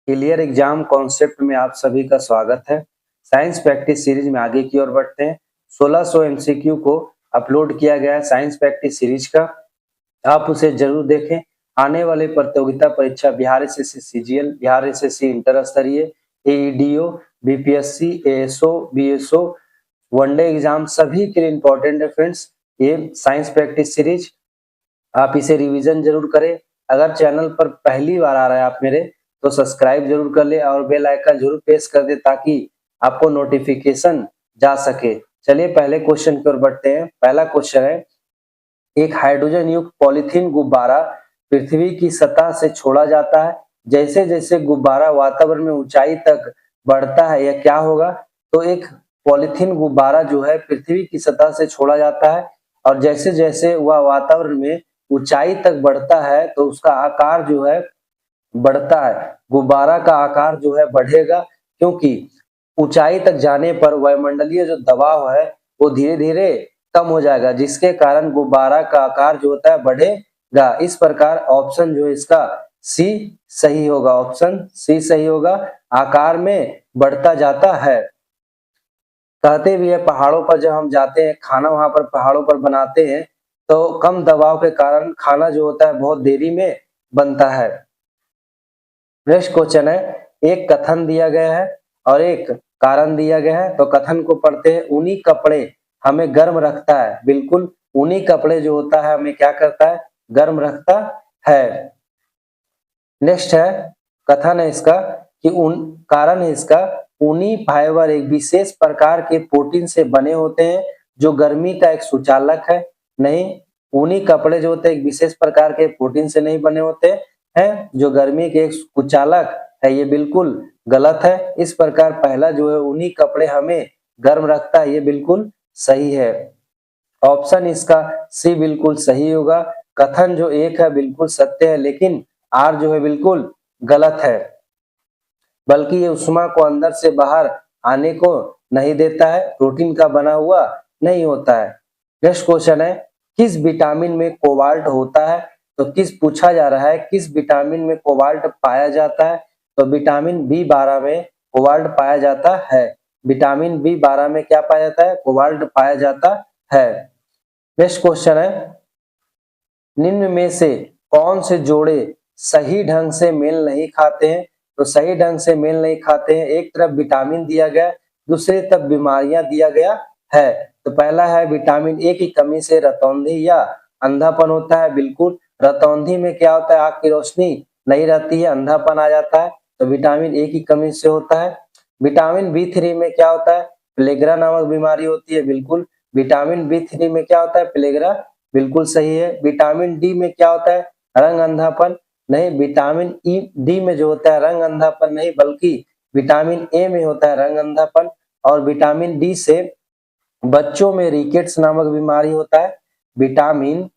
Clear exam concept में आप सभी का स्वागत है। साइंस प्रैक्टिस सीरीज में आगे की ओर बढ़ते हैं। 1600 एमसीक्यू को अपलोड किया गया है साइंस प्रैक्टिस सीरीज का। आप उसे जरूर देखें। आने वाले प्रतियोगिता परीक्षा Bihar SSC CGL, Bihar SSC inter स्तरीय, AEDO, BPSC, ASO, BSO, one day exam सभी के लिए इंपॉर्टेंट है फ्रेंड्स। ये साइंस प्रैक्टिस सीरीज आप इसे रिवीजन जरूर करें। अगर चैनल पर पहली बार आ रहा है आप मेरे, तो सब्सक्राइब जरूर कर ले और बेल आइकन जरूर प्रेस कर दे ताकि आपको नोटिफिकेशन जा सके। चलिए पहले क्वेश्चन की ओर बढ़ते हैं। पहला क्वेश्चन है, एक हाइड्रोजन युक्त पॉलीथीन गुब्बारा पृथ्वी की सतह से छोड़ा जाता है। जैसे जैसे गुब्बारा वातावरण में ऊंचाई तक बढ़ता है यह क्या होगा? तो एक पॉलीथीन गुब्बारा जो है पृथ्वी की सतह से छोड़ा जाता है और जैसे जैसे वह वातावरण में ऊंचाई तक बढ़ता है तो उसका आकार जो है बढ़ता है। गुब्बारा का आकार जो है बढ़ेगा क्योंकि ऊंचाई तक जाने पर वायुमंडलीय जो दबाव है वो धीरे धीरे कम हो जाएगा, जिसके कारण गुब्बारा का आकार जो होता है बढ़ेगा। इस प्रकार ऑप्शन जो है इसका सी सही होगा। ऑप्शन सी सही होगा। आकार में बढ़ता जाता है। कहते भी है पहाड़ों पर जब हम जाते हैं खाना वहां पर पहाड़ों पर बनाते हैं तो कम दबाव के कारण खाना जो होता है बहुत देरी में बनता है। नेक्स्ट क्वेश्चन है, एक कथन दिया गया है और एक कारण दिया गया है। तो कथन को पढ़ते हैं, ऊनी कपड़े हमें गर्म रखता है। बिल्कुल, ऊनी कपड़े जो होता है हमें क्या करता है? गर्म रखता है। नेक्स्ट है, कथन है इसका कि कारण है इसका, ऊनी फाइबर एक विशेष प्रकार के प्रोटीन से बने होते हैं जो गर्मी का एक सुचालक है। नहीं, ऊनी कपड़े जो होते हैं एक विशेष प्रकार के प्रोटीन से नहीं बने होते हैं जो गर्मी के एक सुचालक है। ये बिल्कुल गलत है। इस प्रकार पहला जो है ऊनी कपड़े हमें गर्म रखता है, ये बिल्कुल सही है। ऑप्शन इसका सी बिल्कुल सही होगा। कथन जो एक है बिल्कुल सत्य है, लेकिन आर जो है बिल्कुल गलत है, बल्कि ये उष्मा को अंदर से बाहर आने को नहीं देता है, प्रोटीन का बना हुआ नहीं होता है। नेक्स्ट क्वेश्चन है, किस विटामिन में कोबाल्ट होता है? तो किस पूछा जा रहा है किस विटामिन में कोबाल्ट पाया जाता है? तो विटामिन बी12 में कोबाल्ट पाया जाता है। विटामिन बी12 में क्या पाया जाता है? कोबाल्ट पाया जाता है। नेक्स्ट क्वेश्चन है, निम्न में से कौन से जोड़े सही ढंग से मेल नहीं खाते हैं? तो सही ढंग से मेल नहीं खाते हैं, एक तरफ विटामिन दिया गया, दूसरी तरफ बीमारियां दिया गया है। तो पहला है विटामिन ए की कमी से रतौंधी या अंधापन होता है। बिल्कुल, रतौंधी में क्या होता है? आंख की रोशनी नहीं रहती है, अंधापन आ जाता है, तो विटामिन ए की कमी से होता है। विटामिन बी3 में क्या होता है? प्लेग्रा नामक बीमारी होती है। बिल्कुल, विटामिन बी3 में क्या होता है? प्लेग्रा, बिल्कुल सही है। विटामिन डी में क्या होता है? रंग अंधापन। नहीं, विटामिन ई डी में जो होता है रंग अंधापन नहीं, बल्कि विटामिन ए में होता है रंग अंधापन। और विटामिन डी से बच्चों में रिकेट्स नामक बीमारी होता है। विटामिन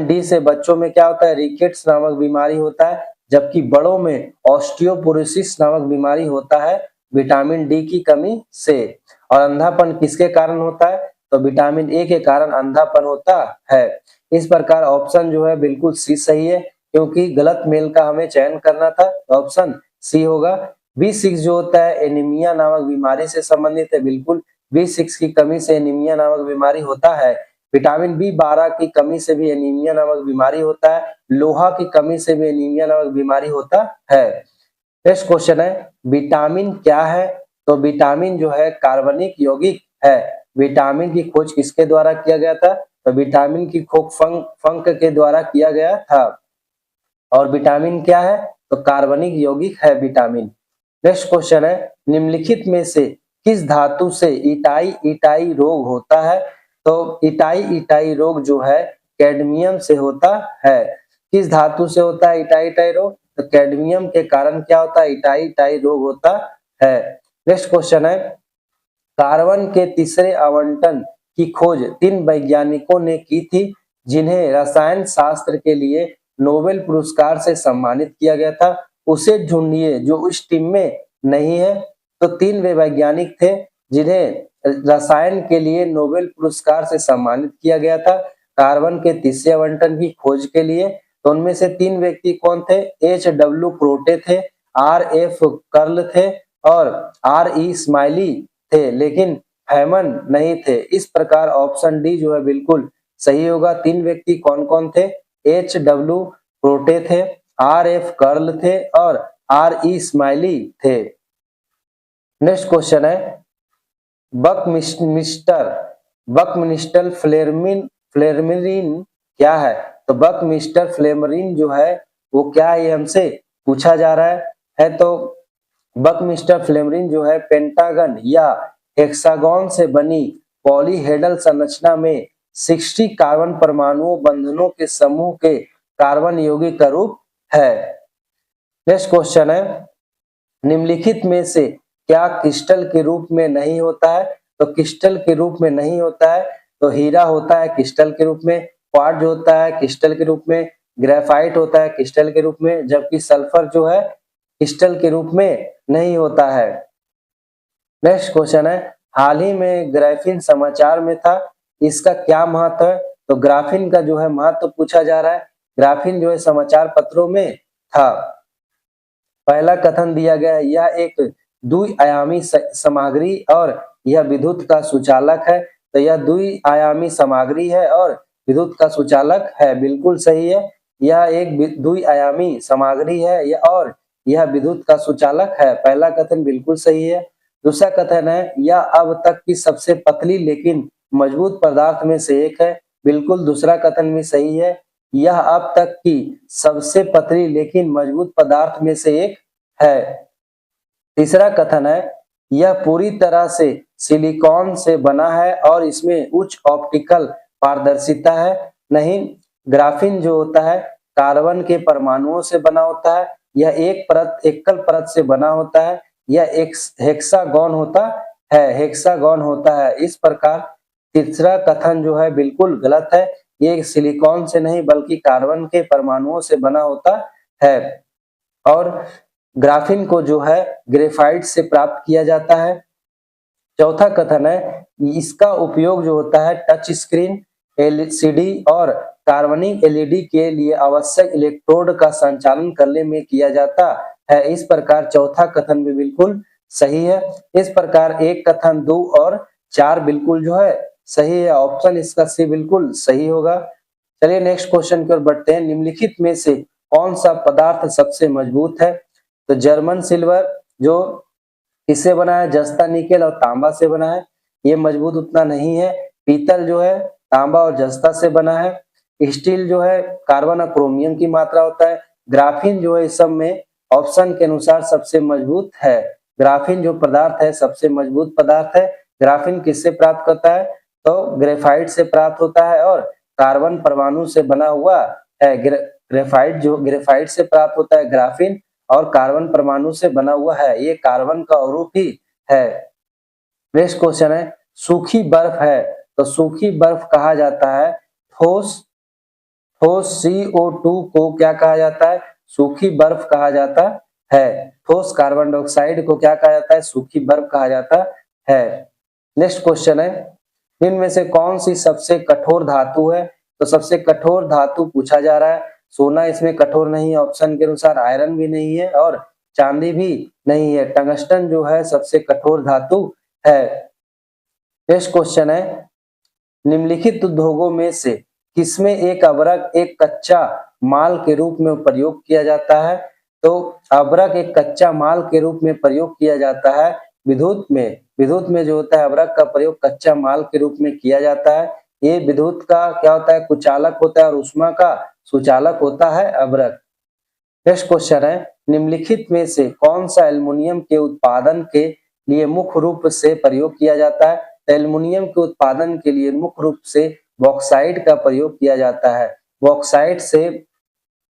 डी से बच्चों में क्या होता है? रिकेट्स नामक बीमारी होता है, जबकि बड़ों में ऑस्टियोपोरोसिस नामक बीमारी होता है विटामिन डी की कमी से। और अंधापन किसके कारण होता है? तो विटामिन ए के कारण अंधापन होता है। इस प्रकार ऑप्शन जो है बिल्कुल सी सही है, क्योंकि गलत मेल का हमें चयन करना था, तो ऑप्शन सी होगा। बी6 जो होता है एनीमिया नामक बीमारी से संबंधित है। बिल्कुल, बी6 की कमी से एनीमिया नामक बीमारी होता है। विटामिन बी12 की कमी से भी एनीमिया नामक बीमारी होता है। लोहा की कमी से भी एनीमिया नामक बीमारी होता है। नेक्स्ट क्वेश्चन है, विटामिन क्या है? तो विटामिन जो है कार्बनिक यौगिक है। विटामिन की खोज किसके द्वारा किया गया था? तो विटामिन की खोज फंक के द्वारा किया गया था। और विटामिन क्या है? तो कार्बनिक यौगिक है विटामिन। नेक्स्ट क्वेश्चन है, निम्नलिखित में से किस धातु से इटाई इटाई रोग होता है? तो इटाई इटाई रोग जो है कैडमियम से होता है। किस धातु से होता है इटाई इटाई रोग? तो कैडमियम के कारण क्या होता है? इटाई इटाई रोग होता है। नेक्स्ट क्वेश्चन है, कार्बन के तीसरे आवंटन की खोज 3 वैज्ञानिकों ने की थी जिन्हें रसायन शास्त्र के लिए नोबेल पुरस्कार से सम्मानित किया गया था। उसे ढूंढिए जो इस टीम में नहीं है। तो 3 वे वैज्ञानिक थे जिन्हें रसायन के लिए नोबेल पुरस्कार से सम्मानित किया गया था कार्बन के तीसरे आवंटन की खोज के लिए। तो उनमें से 3 व्यक्ति कौन थे? H.W. क्रोटे थे, R.F. कर्ल थे और R.E. स्माइली थे, लेकिन हैमन नहीं थे। इस प्रकार ऑप्शन डी जो है बिल्कुल सही होगा। 3 व्यक्ति कौन-कौन थे? H.W. क्रोटे थे, R.F. कर्ल थे और R.E. स्माइली थे। नेक्स्ट क्वेश्चन है बकमिस्टर फ्लेमरिन क्या है? तो बकमिस्टर फ्लेमरिन जो है वो क्या है, ये हमसे पूछा जा रहा है। तो बकमिस्टर फ्लेमरिन जो है पेंटागन या हेक्सागोन से बनी पॉलीहेड्रल संरचना में 60 कार्बन परमाणुओं बंधनों के समूह के कार्बन यौगिक का रूप है। नेक्स्ट क्वेश्चन है निम्नलिखित में से क्या क्रिस्टल के रूप में नहीं होता है? तो क्रिस्टल के रूप में नहीं होता है तो हीरा होता है क्रिस्टल के रूप में, क्वार्ट्ज होता है क्रिस्टल के रूप में, ग्रेफाइट होता है क्रिस्टल के रूप में, जबकि सल्फर जो है क्रिस्टल के रूप में नहीं होता है। नेक्स्ट क्वेश्चन है हाल ही में ग्राफीन समाचार में था, इसका क्या महत्व है? तो ग्राफीन का जो है महत्व पूछा जा रहा है। ग्राफीन जो है समाचार पत्रों में था। पहला कथन दिया गया है यह एक द्विआयामी सामग्री और यह विद्युत का सुचालक है। तो यह द्विआयामी सामग्री है और विद्युत का सुचालक है, बिल्कुल सही है। यह एक द्विआयामी सामग्री है और यह विद्युत का सुचालक है, पहला कथन बिल्कुल सही है। दूसरा कथन है यह अब तक की सबसे पतली लेकिन मजबूत पदार्थ में से एक है, बिल्कुल दूसरा कथन भी सही है। यह अब तक की सबसे पतली लेकिन मजबूत पदार्थ में से एक है। तीसरा कथन है यह पूरी तरह से सिलिकॉन से बना है और इसमें उच्च ऑप्टिकल पारदर्शिता है। नहीं, ग्राफीन जो होता है कार्बन के परमाणुओं से बना होता है, यह एकल परत से बना होता है, यह एक हेक्सागोन होता है। इस प्रकार तीसरा कथन जो है बिल्कुल गलत है, ये सिलिकॉन से नहीं बल्कि कार्बन के परमाणुओं से बना होता है। और ग्राफीन को जो है ग्रेफाइट से प्राप्त किया जाता है। चौथा कथन है इसका उपयोग जो होता है टच स्क्रीन, एलसीडी और कार्बनिक एलईडी के लिए आवश्यक इलेक्ट्रोड का संचालन करने में किया जाता है। इस प्रकार चौथा कथन भी बिल्कुल सही है। इस प्रकार एक कथन 2 और 4 बिल्कुल जो है सही है, ऑप्शन इसका सी बिल्कुल सही होगा। चलिए नेक्स्ट क्वेश्चन की ओर बढ़ते हैं। निम्नलिखित में से कौन सा पदार्थ सबसे मजबूत है? तो जर्मन सिल्वर जो किससे बना है? जस्ता निकेल और तांबा से बना है, ये मजबूत उतना नहीं है। पीतल जो है तांबा और जस्ता से बना है। स्टील जो है कार्बन और क्रोमियम की मात्रा होता है। ग्राफीन जो है इस सब में ऑप्शन के अनुसार सबसे मजबूत है। ग्राफीन जो पदार्थ है सबसे मजबूत पदार्थ है। ग्राफीन किससे प्राप्त करता है? तो ग्रेफाइट से प्राप्त होता है और कार्बन परमाणु से बना हुआ है। ग्रेफाइट से प्राप्त होता है ग्राफीन और कार्बन परमाणु से बना हुआ है, ये कार्बन का अवरूप ही है। नेक्स्ट क्वेश्चन है सूखी बर्फ है, तो सूखी बर्फ कहा जाता है ठोस CO2 को क्या कहा जाता है? सूखी बर्फ कहा जाता है। ठोस कार्बन डाइऑक्साइड को क्या कहा जाता है? सूखी बर्फ कहा जाता है। नेक्स्ट क्वेश्चन है इनमें से कौन सी सबसे कठोर धातु है? तो सबसे कठोर धातु पूछा जा रहा है। सोना इसमें कठोर नहीं है, ऑप्शन के अनुसार आयरन भी नहीं है और चांदी भी नहीं है। टंगस्टन जो है सबसे कठोर धातु है। नेक्स्ट क्वेश्चन है निम्नलिखित उद्योगों में से किसमें एक अभ्रक एक कच्चा माल के रूप में प्रयोग किया जाता है? तो अभ्रक एक कच्चा माल के रूप में प्रयोग किया जाता है विद्युत में जो होता है अभ्रक का प्रयोग कच्चा माल के रूप में किया जाता है। ये विद्युत का क्या होता है? कुचालक होता है और ऊष्मा का सुचालक होता है अभ्रक। नेक्स्ट क्वेश्चन है निम्नलिखित में से कौन सा एल्युमिनियम के उत्पादन के लिए मुख्य रूप से प्रयोग किया जाता है? एल्युमिनियम के उत्पादन के लिए मुख्य रूप से बॉक्साइट का प्रयोग किया जाता है। बॉक्साइट से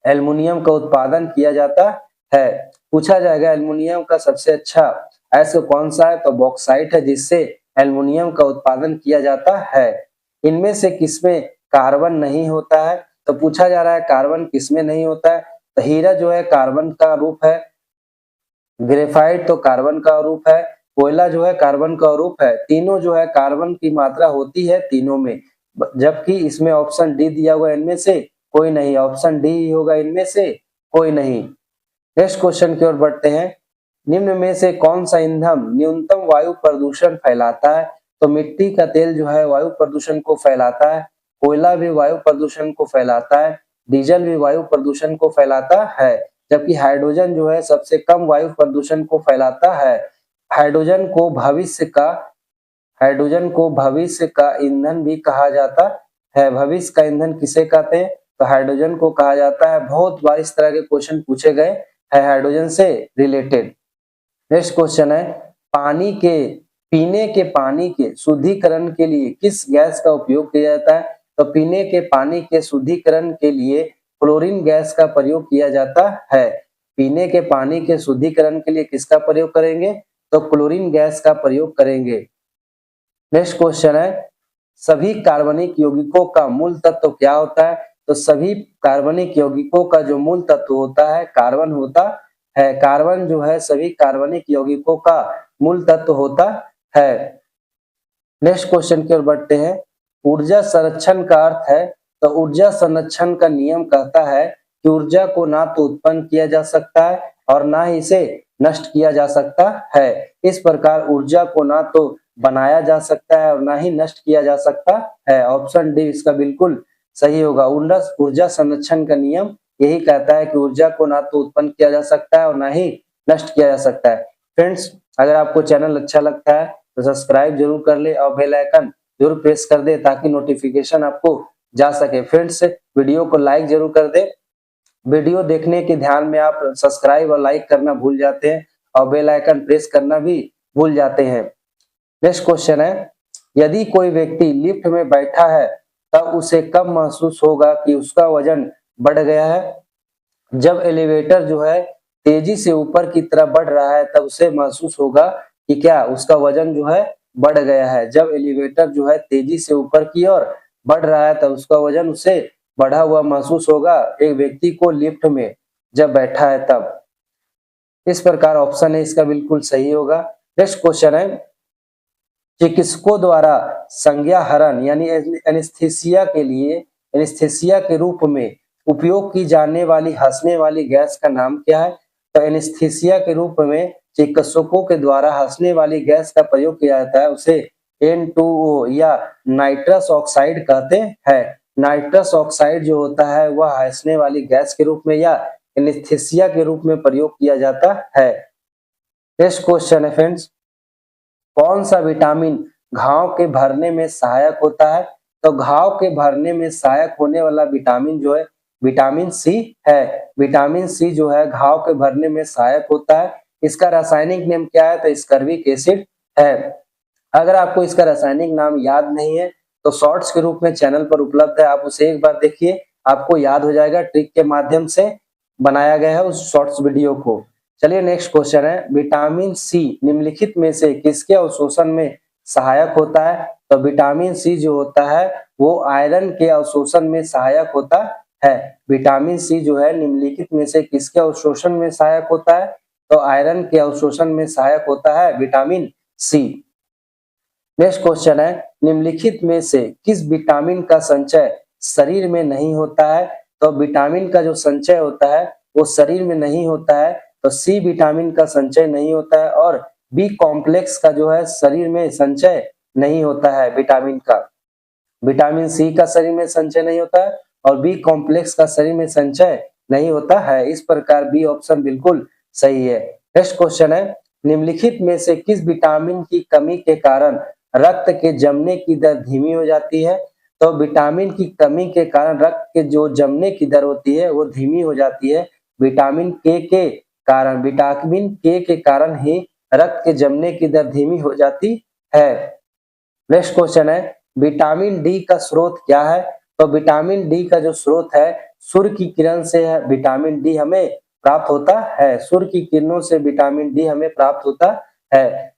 एल्युमिनियम का उत्पादन किया जाता है। पूछा जाएगा एल्युमिनियम का सबसे अच्छा ऐसा कौन सा है? तो बॉक्साइट है जिससे एल्युमिनियम का उत्पादन किया जाता है। इनमें से किसमें कार्बन नहीं होता है? तो पूछा जा रहा है कार्बन किसमें नहीं होता है? तो हीरा जो है कार्बन का रूप है, ग्रेफाइट तो कार्बन का रूप है, कोयला जो है कार्बन का रूप है। तीनों जो है कार्बन की मात्रा होती है तीनों में, जबकि इसमें ऑप्शन डी दिया हुआ है इनमें से कोई नहीं। ऑप्शन डी होगा इनमें से कोई नहीं। नेक्स्ट क्वेश्चन की ओर बढ़ते हैं। निम्न में से कौन सा ईंधन न्यूनतम वायु प्रदूषण फैलाता है? तो मिट्टी का तेल जो है वायु प्रदूषण को फैलाता है, कोयला भी वायु प्रदूषण को फैलाता है, डीजल भी वायु प्रदूषण को फैलाता है, जबकि हाइड्रोजन जो है सबसे कम वायु प्रदूषण को फैलाता है। हाइड्रोजन को भविष्य का हाइड्रोजन को भविष्य का ईंधन भी कहा जाता है। भविष्य का ईंधन किसे कहते हैं? तो हाइड्रोजन को कहा जाता है। बहुत बार इस तरह के क्वेश्चन पूछे गए हैं हाइड्रोजन से रिलेटेड। नेक्स्ट क्वेश्चन है, पीने के पानी के शुद्धिकरण के लिए किस गैस का उपयोग किया जाता है? तो पीने के पानी के शुद्धिकरण के लिए क्लोरीन गैस का प्रयोग किया जाता है। पीने के पानी के शुद्धिकरण के लिए किसका प्रयोग करेंगे? तो क्लोरीन गैस का प्रयोग करेंगे। नेक्स्ट क्वेश्चन है, सभी कार्बनिक यौगिकों का मूल तत्व क्या होता है? तो सभी कार्बनिक यौगिकों का जो मूल तत्व होता है कार्बन होता है। कार्बन जो है सभी कार्बनिक यौगिकों का मूल तत्व होता है। नेक्स्ट क्वेश्चन की ओर बढ़ते हैं। ऊर्जा संरक्षण का अर्थ है? तो ऊर्जा संरक्षण का नियम कहता है कि ऊर्जा को ना तो उत्पन्न किया जा सकता है और ना ही इसे नष्ट किया जा सकता है। इस प्रकार ऊर्जा को ना तो बनाया जा सकता है और ना ही नष्ट किया जा सकता है। ऑप्शन डी इसका बिल्कुल सही होगा। ऊर्जा संरक्षण का नियम यही कहता है कि ऊर्जा को ना तो उत्पन्न किया जा सकता है और ना ही नष्ट किया जा सकता है। फ्रेंड्स, अगर आपको चैनल अच्छा लगता है तो सब्सक्राइब जरूर कर ले और बेल आइकन जरूर प्रेस कर दे ताकि नोटिफिकेशन आपको जा सके। फ्रेंड्स, वीडियो को लाइक जरूर कर दे। वीडियो देखने के ध्यान में आप सब्सक्राइब और लाइक करना भूल जाते हैं और बेल आइकन प्रेस करना भी भूल जाते हैं। नेक्स्ट क्वेश्चन है, यदि कोई व्यक्ति लिफ्ट में बैठा है तब उसे कब महसूस होगा कि उसका वजन बढ़ गया है? जब एलिवेटर जो है तेजी से ऊपर की तरफ बढ़ रहा है तब उसे महसूस होगा कि क्या उसका वजन जो है बढ़ गया है। जब एलिवेटर जो है तेजी से ऊपर की ओर बढ़ रहा है तब उसका वजन उसे बढ़ा हुआ महसूस होगा एक व्यक्ति को लिफ्ट में जब बैठा है तब। इस प्रकार ऑप्शन है इसका बिल्कुल सही होगा। नेक्स्ट क्वेश्चन है, चिकित्सकों द्वारा संज्ञाहरण यानी एनेस्थीसिया के रूप में उपयोग की जाने वाली हंसने वाली गैस का नाम क्या है? तो एनेस्थीसिया के रूप में चिकित्सकों के द्वारा हंसने वाली गैस का प्रयोग किया जाता है, उसे N2O या नाइट्रस ऑक्साइड कहते हैं। नाइट्रस ऑक्साइड जो होता है वह हंसने वाली गैस के रूप में या एनेस्थीसिया के रूप में प्रयोग किया जाता है। नेक्स्ट क्वेश्चन है फ्रेंड्स, कौन सा विटामिन घाव के भरने में सहायक होता है? तो घाव के भरने में सहायक होने वाला विटामिन जो है विटामिन सी है। विटामिन सी जो है घाव के भरने में सहायक होता है। इसका रासायनिक नाम क्या है? तो स्कर्विक एसिड है। अगर आपको इसका रासायनिक नाम याद नहीं है तो शॉर्ट्स के रूप में चैनल पर उपलब्ध है, आप उसे एक बार देखिए, आपको याद हो जाएगा। ट्रिक के माध्यम से बनाया गया है उस शॉर्ट्स वीडियो को। चलिए नेक्स्ट क्वेश्चन है, विटामिन सी निम्नलिखित में से किसके अवशोषण में सहायक होता है? तो विटामिन सी जो होता है वो आयरन के अवशोषण में सहायक होता है। विटामिन सी जो है निम्नलिखित में से किसके अवशोषण में सहायक होता है? तो आयरन के अवशोषण में सहायक होता है विटामिन सी। नेक्स्ट क्वेश्चन है, निम्नलिखित में से किस विटामिन का संचय शरीर में नहीं होता है? तो विटामिन का जो संचय होता है वो शरीर में नहीं होता है। तो सी विटामिन का संचय नहीं होता है और बी कॉम्प्लेक्स का जो है शरीर में संचय नहीं होता है। विटामिन का विटामिन सी का शरीर में संचय नहीं होता है और बी कॉम्प्लेक्स का शरीर में संचय नहीं होता है। इस प्रकार बी ऑप्शन बिल्कुल सही है। नेक्स्ट क्वेश्चन है, निम्नलिखित में से किस विटामिन की कमी के कारण रक्त के जमने की दर धीमी हो जाती है? तो विटामिन की कमी के कारण रक्त के जो जमने की दर होती है वो धीमी हो जाती है। विटामिन के के कारण ही रक्त के जमने की दर धीमी हो जाती है। नेक्स्ट क्वेश्चन है, विटामिन डी का स्रोत क्या है? तो विटामिन डी का जो स्रोत है सूर्य की किरण से है। विटामिन डी हमें प्राप्त होता है, सूर्य की किरणों से विटामिन डी हमें प्राप्त होता है।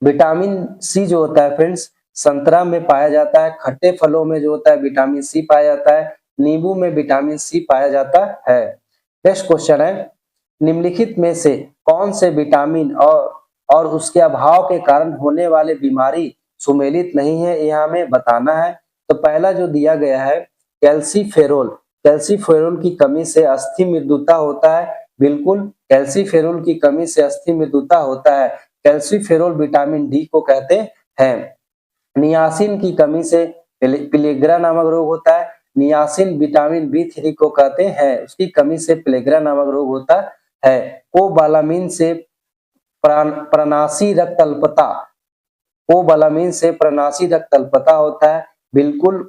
विटामिन सी जो होता है फ्रेंड्स संतरा में पाया जाता है, खट्टे फलों में जो होता है विटामिन सी पाया जाता है, नींबू में विटामिन सी पाया जाता है। नेक्स्ट क्वेश्चन है, निम्नलिखित में से कौन से विटामिन और उसके अभाव के कारण होने वाले बीमारी सुमेलित नहीं है, यह हमें बताना है। तो पहला जो दिया गया है कैल्सीफेरोल, कैल्सीफेरोल की कमी से अस्थि मृदुता होता है। बिल्कुल, कैल्सीफेरोल की कमी से अस्थि मृदुता होता है। कैल्सीफेरोल विटामिन डी को कहते हैं। नियासिन की कमी से पिलेग्रा नामक रोग होता है। नियासिन विटामिन बी3 को कहते हैं, उसकी कमी से पिलेग्रा नामक रोग होता है। कोबालामिन से प्रनासी रक्त अल्पता, कोबालामिन से प्रनासी रक्त अल्पता होता है। बिल्कुल,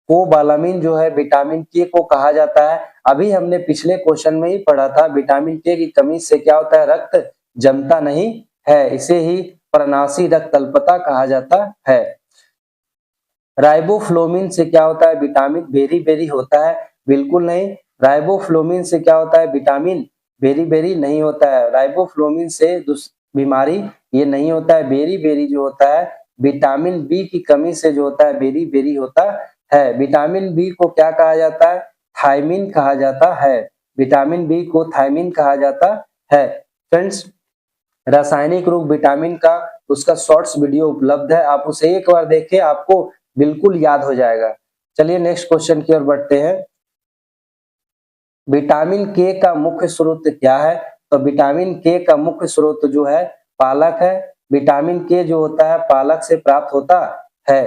कोबालामिन जो है विटामिन के को कहा जाता है। अभी हमने पिछले क्वेश्चन में ही पढ़ा था, विटामिन के की कमी से क्या होता है, रक्त जमता नहीं है, इसे ही प्रनासी रक्त अल्पता कहा जाता है। राइबोफ्लोविन से क्या होता है, विटामिन बेरी बेरी होता है। बिल्कुल नहीं, राइबोफ्लोविन से क्या होता है, विटामिन बेरी बेरी नहीं होता है। राइबोफ्लोविन से बीमारी ये नहीं होता है। बेरी बेरी जो होता है विटामिन बी की कमी से जो होता है बेरी बेरी होता है। विटामिन बी को क्या कहा जाता है, थायमिन कहा जाता है। विटामिन बी को थायमिन कहा जाता है। फ्रेंड्स, रासायनिक रूप विटामिन का उसका शॉर्ट्स वीडियो उपलब्ध है, आप उसे एक बार देखें, आपको बिल्कुल याद हो जाएगा। चलिए नेक्स्ट क्वेश्चन की ओर बढ़ते हैं। विटामिन के का मुख्य स्रोत क्या है? तो विटामिन के का मुख्य स्रोत जो है पालक है। विटामिन के जो होता है पालक से प्राप्त होता है।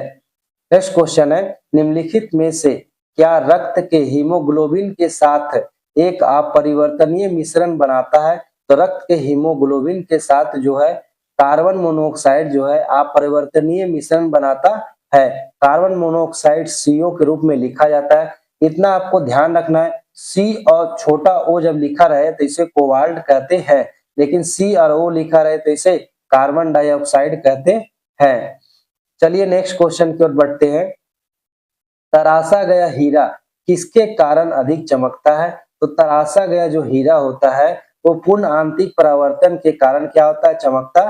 नेक्स्ट क्वेश्चन है, निम्नलिखित में से क्या रक्त के हीमोग्लोबिन के साथ एक अपरिवर्तनीय मिश्रण बनाता है? तो रक्त के हीमोग्लोबिन के साथ जो है कार्बन मोनोऑक्साइड जो है अपरिवर्तनीय मिश्रण बनाता है। कार्बन मोनोऑक्साइड CO के रूप में लिखा जाता है। इतना आपको ध्यान रखना है, C और छोटा O जब लिखा रहे तो इसे कोबाल्ट कहते हैं, लेकिन C और O लिखा रहे तो इसे कार्बन डाइऑक्साइड कहते हैं। चलिए नेक्स्ट क्वेश्चन की ओर बढ़ते हैं। तराशा गया हीरा किसके कारण अधिक चमकता है? तो तराशा गया जो हीरा होता है वो पूर्ण आंतरिक परावर्तन के कारण क्या होता है, चमकता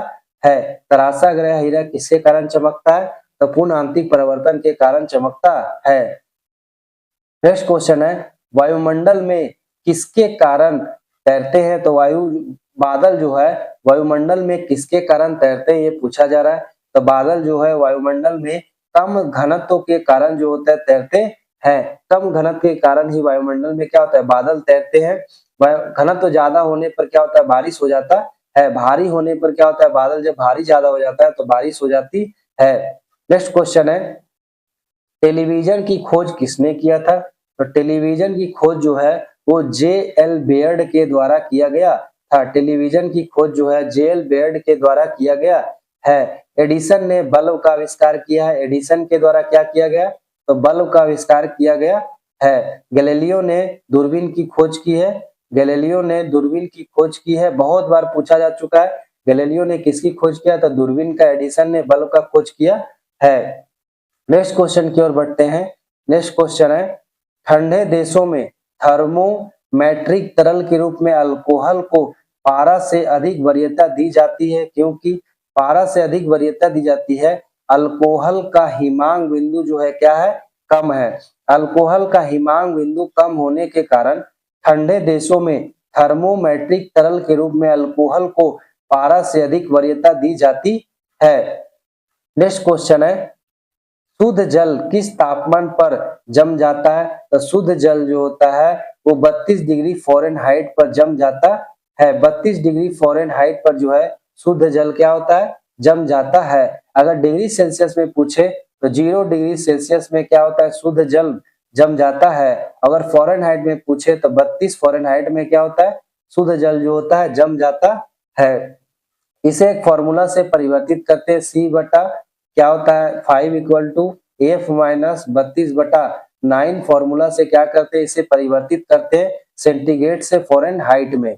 है। तराशा गया हीरा किसके कारण चमकता है? तो पूर्ण आंतरिक परावर्तन के कारण चमकता है। नेक्स्ट क्वेश्चन है, वायुमंडल में किसके कारण तैरते हैं? तो बादल जो है वायुमंडल में किसके कारण तैरते हैं, ये पूछा जा रहा है। तो बादल जो है वायुमंडल में कम घनत्व के कारण जो होता है तैरते हैं। कम घनत्व के कारण ही वायुमंडल में क्या होता है, बादल तैरते हैं। घनत्व ज्यादा होने पर क्या होता है, बारिश हो जाता है। भारी होने पर क्या होता है, बादल जब भारी ज्यादा हो जाता है तो बारिश हो जाती है। नेक्स्ट क्वेश्चन है, टेलीविजन की खोज किसने किया था? तो टेलीविजन की खोज जो है वो J.L. बेयर्ड के द्वारा किया गया था। टेलीविजन की खोज जो है J.L. बेयर्ड के द्वारा किया गया है। एडिसन ने बल्ब का आविष्कार किया है। एडिसन के द्वारा क्या किया गया? तो बल्ब का आविष्कार किया गया है। गैलीलियो ने दूरबीन की खोज की है। गैलीलियो ने दूरबीन की खोज की है, बहुत बार पूछा जा चुका है। गैलीलियो ने किसकी खोज किया? तो दूरबीन का। एडिसन ने बल्ब का खोज किया है। नेक्स्ट क्वेश्चन की ओर बढ़ते हैं। नेक्स्ट क्वेश्चन है, ठंडे देशों में थर्मोमेट्रिक तरल के रूप में अल्कोहल को पारा से अधिक वरीयता दी जाती है, क्योंकि पारा से अधिक वरीयता दी जाती है। अल्कोहल का हिमांक बिंदु जो है क्या है, कम है। अल्कोहल का हिमांक बिंदु कम होने के कारण ठंडे देशों में थर्मोमेट्रिक तरल के रूप में अल्कोहल को पारा से अधिक वरीयता दी जाती है। नेक्स्ट क्वेश्चन है, शुद्ध जल किस तापमान पर जम जाता है? तो शुद्ध जल जो होता है वो 32 डिग्री फ़ारेनहाइट पर जम जाता है। 32 डिग्री फ़ारेनहाइट पर जो है शुद्ध जल क्या होता है, जम जाता है। अगर डिग्री सेल्सियस में पूछे तो 0 डिग्री सेल्सियस में क्या होता है, शुद्ध जल जम जाता है। अगर फ़ारेनहाइट में पूछे तो 32 फ़ारेनहाइट में क्या होता है, शुद्ध जल जो होता है जम जाता है। इसे एक फॉर्मूला से परिवर्तित करते हैं, C बटा क्या होता है 5 equal to F minus 32/9 formula से क्या करते हैं, इसे परिवर्तित करते हैं सेंटीग्रेड से फ़ारेनहाइट में।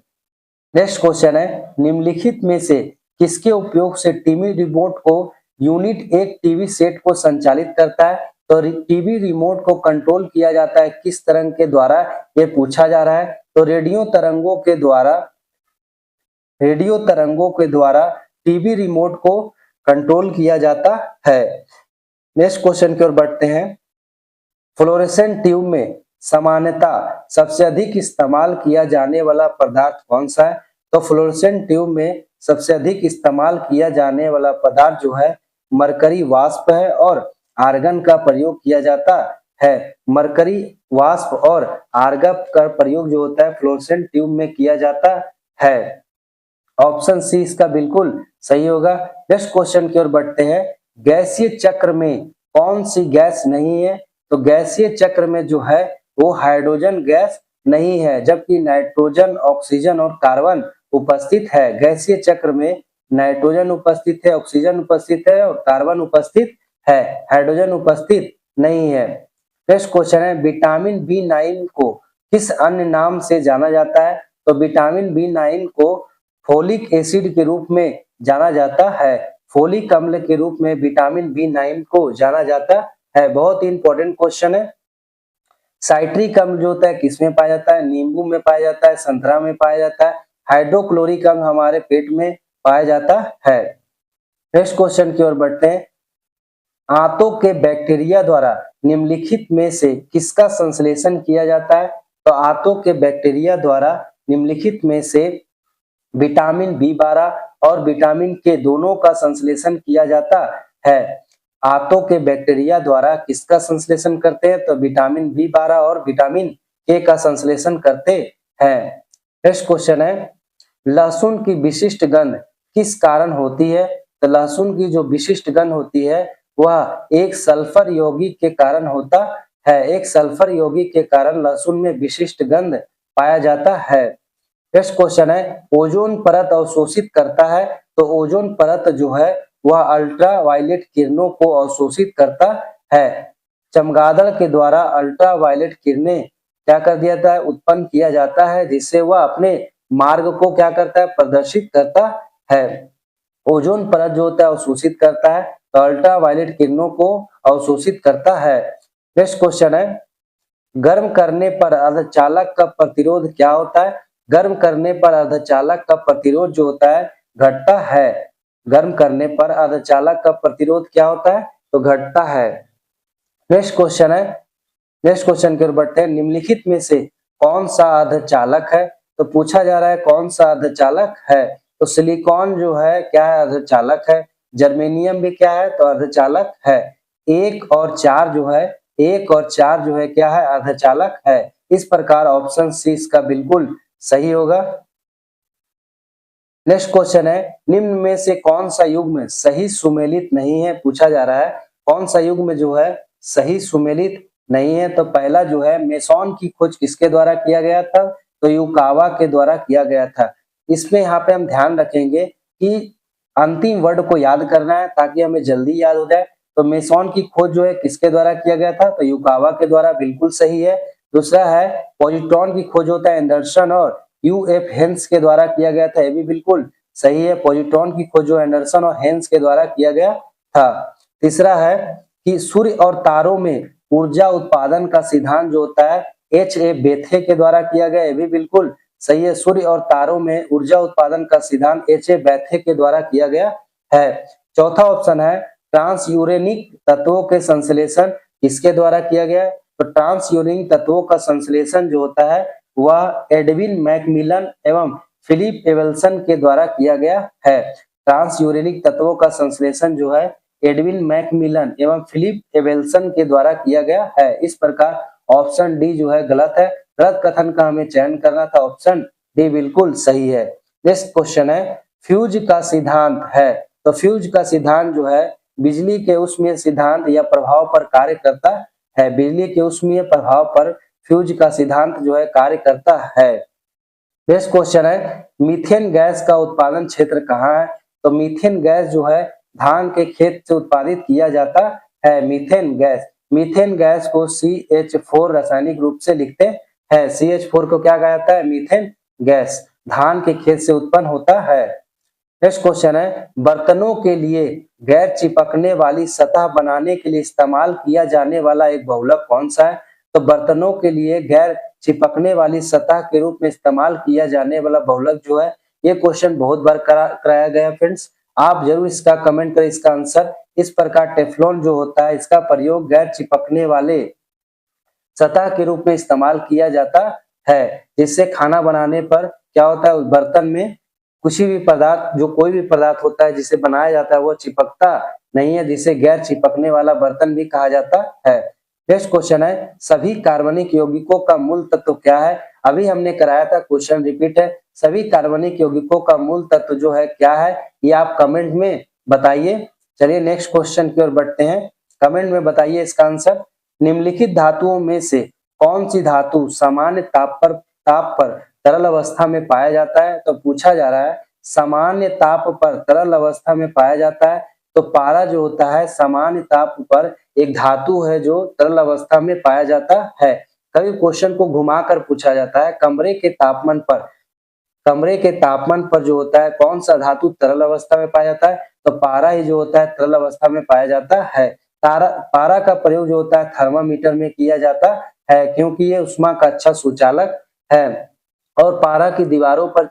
नेक्स्ट क्वेश्चन है, निम्नलिखित में से किसके उपयोग से टीवी रिमोट को यूनिट एक टीवी सेट को संचालित करता है? तो टीवी रिमोट को कंट्रोल किया जाता है किस तरंग के द्वारा, ये पूछा जा रहा है। तो रेडियो तरंगों के द्वारा टीवी रिमोट को कंट्रोल किया जाता है। नेक्स्ट क्वेश्चन की ओर बढ़ते हैं। फ्लोरेसेंट ट्यूब में सामान्यतः सबसे अधिक इस्तेमाल किया जाने वाला पदार्थ कौन सा है? तो फ्लोरेसेंट ट्यूब में सबसे अधिक इस्तेमाल किया जाने वाला पदार्थ जो है मरकरी वाष्प है और आर्गन का प्रयोग किया जाता है। मरकरी वाष्प और आर्गन का प्रयोग जो होता है फ्लोरोसेंट ट्यूब में किया जाता है। ऑप्शन सी इसका बिल्कुल सही होगा। नेक्स्ट क्वेश्चन की ओर बढ़ते हैं। गैसीय चक्र में कौन सी गैस नहीं है? तो गैसीय चक्र में जो है वो हाइड्रोजन गैस नहीं है, जबकि नाइट्रोजन, ऑक्सीजन और कार्बन उपस्थित है। गैसीय चक्र में नाइट्रोजन उपस्थित है, ऑक्सीजन उपस्थित है और कार्बन उपस्थित है, हाइड्रोजन उपस्थित नहीं है। नेक्स्ट क्वेश्चन है, विटामिन बी9 को किस अन्य नाम से जाना जाता है? तो विटामिन बी9 को फोलिक एसिड के रूप में जाना जाता है। फोलिक अम्ल के रूप में विटामिन बी9 को जाना जाता है। बहुत ही इंपॉर्टेंट क्वेश्चन है। साइट्रिक अम्ल जो होता है किसमें पाया जाता है? नींबू में पाया जाता है, संतरा में पाया जाता है। हाइड्रोक्लोरिक अम्ल हमारे पेट में पाया जाता है। नेक्स्ट क्वेश्चन की ओर बढ़ते हैं। आंतों के बैक्टीरिया द्वारा निम्नलिखित में से किसका संश्लेषण किया जाता है? तो आंतों के बैक्टीरिया द्वारा निम्नलिखित में से विटामिन बी12 और विटामिन के दोनों का संश्लेषण किया जाता है। आंतों के बैक्टीरिया द्वारा किसका संश्लेषण करते हैं? तो विटामिन बी12 और विटामिन के का संश्लेषण करते हैं। नेक्स्ट क्वेश्चन है, लहसुन की विशिष्ट गंध किस कारण होती है? तो लहसुन की जो विशिष्ट गंध होती है वह एक सल्फर यौगिक के कारण होता है। एक सल्फर यौगिक के कारण लहसुन में विशिष्ट गंध पाया जाता है। नेक्स्ट क्वेश्चन है, ओजोन परत अवशोषित करता है। तो ओजोन परत जो है वह अल्ट्रावायलेट किरणों को अवशोषित करता है। चमगादड़ के द्वारा अल्ट्रावायलेट किरणें क्या कर दिया जाता है? उत्पन्न किया जाता है, जिससे वह अपने मार्ग को क्या करता है? प्रदर्शित करता है। ओजोन परत जो होता है अवशोषित करता है, तो अल्ट्रावायलेट किरणों को अवशोषित करता है। नेक्स्ट क्वेश्चन है, गर्म करने पर अर्धचालक का प्रतिरोध क्या होता है? गर्म करने पर अर्धचालक का प्रतिरोध जो होता है घटता है। गर्म करने पर अर्धचालक का प्रतिरोध क्या होता है? तो घटता है। नेक्स्ट क्वेश्चन है, नेक्स्ट क्वेश्चन की ओर बढ़ते हैं। निम्नलिखित में से कौन सा अर्धचालक है? तो पूछा जा रहा है कौन सा अर्धचालक है। तो सिलिकॉन जो है क्या है? अर्धचालक है। जर्मेनियम भी क्या है? तो अर्धचालक है। 1 और 4 जो है, 1 और 4 जो है क्या है? अर्धचालक है। इस प्रकार ऑप्शन सी इसका बिल्कुल सही होगा। नेक्स्ट क्वेश्चन है, निम्न में से कौन सा युग्म सही सुमेलित नहीं है? पूछा जा रहा है कौन सा युग्म जो है सही सुमेलित नहीं है। तो पहला जो है, मेसॉन की खोज किसके द्वारा किया गया था? तो युकावा के द्वारा किया गया था। इसमें यहाँ पे हम ध्यान रखेंगे कि अंतिम वर्ड को याद करना है ताकि हमें जल्दी याद हो जाए। तो मेसॉन की खोज जो है किसके द्वारा किया गया था? तो युकावा के द्वारा, बिल्कुल सही है। दूसरा है, पॉजिट्रॉन की खोज होता है एंडरसन और यूएफ हेंस के द्वारा किया गया था। ये भी बिल्कुल सही है। पॉजिट्रॉन की खोज जो एंडरसन और हेंस के द्वारा किया गया था। तीसरा है कि सूर्य और तारों में ऊर्जा उत्पादन का सिद्धांत जो होता है H.A. बेथे के द्वारा किया गया। ये भी बिल्कुल सही है। सूर्य और तारों में ऊर्जा उत्पादन का सिद्धांत H.A. बेथे के द्वारा किया गया है। चौथा ऑप्शन है, ट्रांसयूरेनिक तत्वों के संश्लेषण किसके द्वारा किया गया है? तो ट्रांसयूरेनिक तत्वों का संश्लेषण जो होता है वह एडविन मैकमिलन एवं फिलिप एवेल्सन के द्वारा किया गया है। ट्रांसयूरेनिक तत्वों का संश्लेषण जो है एडविन मैकमिलन एवं फिलिप एवेल्सन के द्वारा किया गया है। इस प्रकार ऑप्शन डी जो है गलत है। गलत कथन का हमें चयन करना था। ऑप्शन डी बिल्कुल सही है। नेक्स्ट क्वेश्चन है, फ्यूज का सिद्धांत है। तो फ्यूज का सिद्धांत जो है बिजली के ऊष्मीय सिद्धांत या प्रभाव पर कार्य करता है। बिजली के ऊष्मीय प्रभाव पर फ्यूज का सिद्धांत जो है कार्य करता है। नेक्स्ट क्वेश्चन है, मीथेन गैस का उत्पादन क्षेत्र कहाँ है? तो मीथेन गैस जो है धान के खेत से उत्पादित किया जाता है। मीथेन गैस को CH4 रासायनिक रूप से लिखते हैं। CH4 को क्या कहा जाता है? मीथेन गैस धान के खेत से उत्पन्न होता है। नेक्स्ट क्वेश्चन है, बर्तनों के लिए गैर चिपकने वाली सतह बनाने के लिए इस्तेमाल किया जाने वाला एक बहुलक कौन सा है? तो बर्तनों के लिए गैर चिपकने वाली सतह के रूप में इस्तेमाल किया जाने वाला बहुलक जो है, ये क्वेश्चन बहुत बार कराया गया फ्रेंड्स। आप जरूर इसका कमेंट करें इसका आंसर। इस प्रकार टेफ्लॉन जो होता है इसका प्रयोग गैर चिपकने वाले सतह के रूप में इस्तेमाल किया जाता है, जिससे खाना बनाने पर क्या होता है उस बर्तन में किसी भी पदार्थ, जो कोई भी पदार्थ होता है जिसे बनाया जाता है वो चिपकता नहीं है, जिसे गैर चिपकने वाला बर्तन भी कहा जाता है। नेक्स्ट क्वेश्चन है सभी कार्बनिक यौगिकों का मूल तत्व क्या है। अभी हमने कराया था, क्वेश्चन रिपीट है। सभी कार्बनिक यौगिकों का मूल तत्व जो है क्या है, ये आप कमेंट में बताइए। चलिए नेक्स्ट क्वेश्चन की ओर बढ़ते हैं। कमेंट में बताइए इसका आंसर। निम्नलिखित धातुओं में से कौन सी धातु सामान्य ताप पर तरल अवस्था में पाया जाता है। तो पूछा जा रहा है सामान्य ताप पर तरल अवस्था में पाया जाता है, तो पारा जो होता है सामान्य ताप पर एक धातु है जो तरल अवस्था में पाया जाता है। कभी क्वेश्चन को घुमाकर पूछा जाता है कमरे के तापमान पर जो होता है कौन सा धातु तरल अवस्था में पाया जाता है, तो पारा ही जो होता है तरल अवस्था में पाया जाता है। पारा का प्रयोग जो होता है थर्मामीटर में किया जाता है, क्योंकि ये ऊष्मा का अच्छा सुचालक है। और पारा की दीवारों पर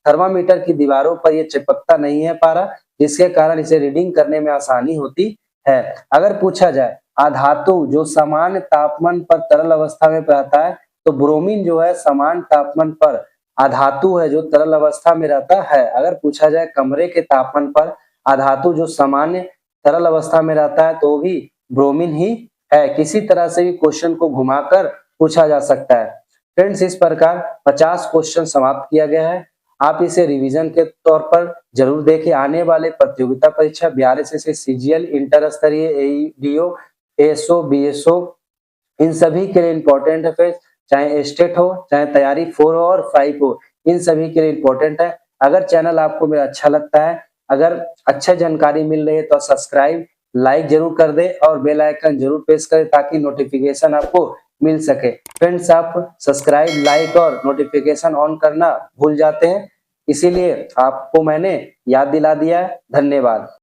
थर्मामीटर की दीवारों पर ये चिपकता नहीं है पारा, जिसके कारण इसे रीडिंग करने में आसानी होती है। अगर पूछा जाए अधातु जो सामान्य तापमान पर तरल अवस्था में रहता है, तो ब्रोमीन जो है सामान्य तापमान पर अधातु है जो तरल अवस्था में रहता है। अगर पूछा जाए कमरे के तापमान पर अधातु जो सामान्य तरल अवस्था में रहता है, तो भी ब्रोमीन ही है। किसी तरह से भी क्वेश्चन को घुमाकर पूछा जा सकता है। फ्रेंड्स, इस प्रकार 50 क्वेश्चन समाप्त किया गया है। आप इसे रिवीजन के तौर पर जरूर देखें। आने वाले प्रतियोगिता परीक्षा BRSS CGL इंटर स्तरीय AEDO ASO BSO इन सभी के लिए इंपॉर्टेंट है फ्रेंड्स, चाहे स्टेट हो चाहे तैयारी 4 हो और 5 हो, इन सभी के लिए इंपॉर्टेंट है। अगर चैनल आपको मेरा अच्छा लगता है, अगर अच्छा जानकारी मिल रही है, तो सब्सक्राइब लाइक जरूर कर दे और बेल आइकन जरूर प्रेस करें ताकि नोटिफिकेशन आपको मिल सके। फ्रेंड्स, आप सब्सक्राइब लाइक और नोटिफिकेशन ऑन करना भूल जाते हैं, इसीलिए आपको मैंने याद दिला दिया है। धन्यवाद।